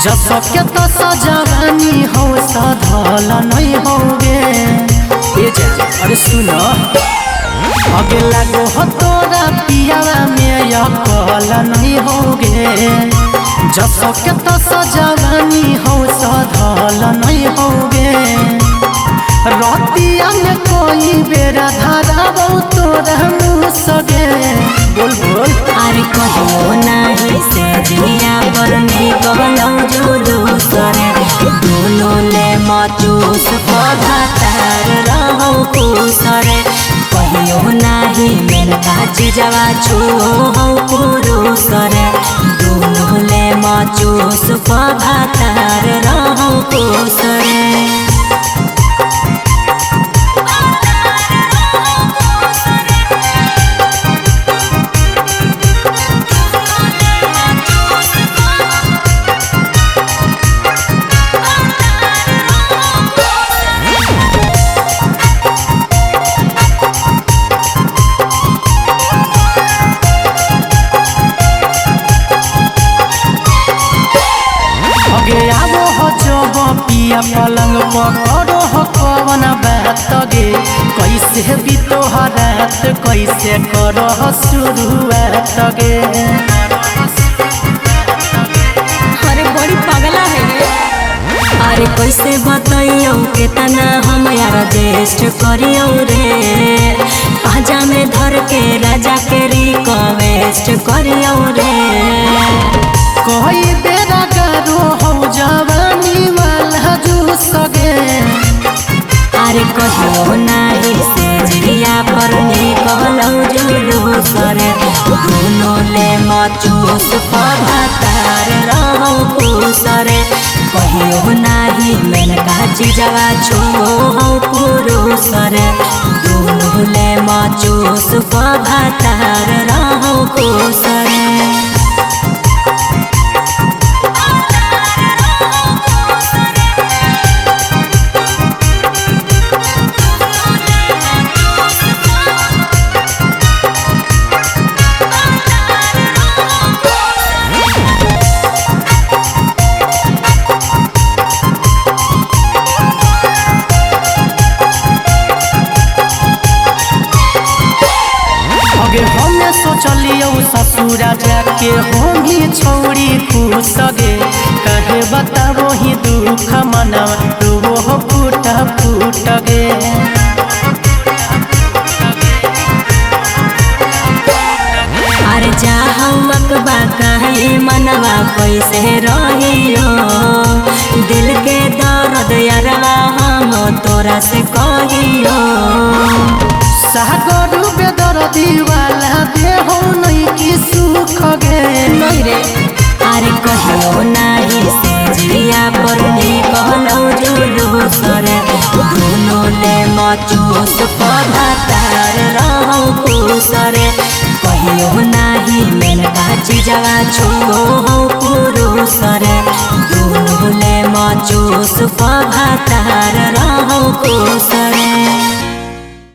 जसो के तो सजवानी हो सधल नहीं होगे। अरे सुनो अगे लागो हो तोरा पियावा में यकल नहीं होगे। जसो के तो सजवानी हो सधल नहीं होगे। रतिया में कोई बेरा धारा तोरा मुँह सगे। बोल बोल अरे कहो नहीं से जिया बरनी कहलो जो दूसरे दोनों ले मचूस पधार रहो कुसरे। कहियो नहीं मेरे काची जवा छो हो पुरुषरे दोनों ले मचूस पधार रहो कुसरे। पिया पलंग पकड़ो हो कवन बात गे। कैसे बीतो रात कैसे करो शुरुआत गे। अरे बड़ी पगला है रे। अरे कैसे बताइयो कितना हम यार जेस्ट करियो रे। पाजा में धर के राजा के रिक्वेस्ट करियो रे। कोई बेरा करो हो जवानी वाला जू सगे। अरे कहियो नहीं से जिया पर कहलो जुलू सरे दोनों ले मचूस पधार रहो कुसरे। कहियो नहीं मैंने काची जवा छो हो पुरुषरे दोनों ले मचूस पधार रहो कुसरे। हमें सोचलियो ससुरा जाके हम ही छोड़ी खुश गे। कहे बताबो ही दुख मना वो हो फूट फूट गे। अरे जा हमक बाकाई मनवा कैसे रहियो। दिल के दर्द यारवा हम तोरा से कहियो। सागर बेदर्दी वाला देहो नहीं कि सुख गे। नहीं रे अरे कहियो नहीं से जिया पर कहलो जुलू सरे दोनों ले मचूस पधार रहो कुसरे। कहियो नहीं मैंने काची जवा छो हो पुरुषरे दोनों ले मचूस पधार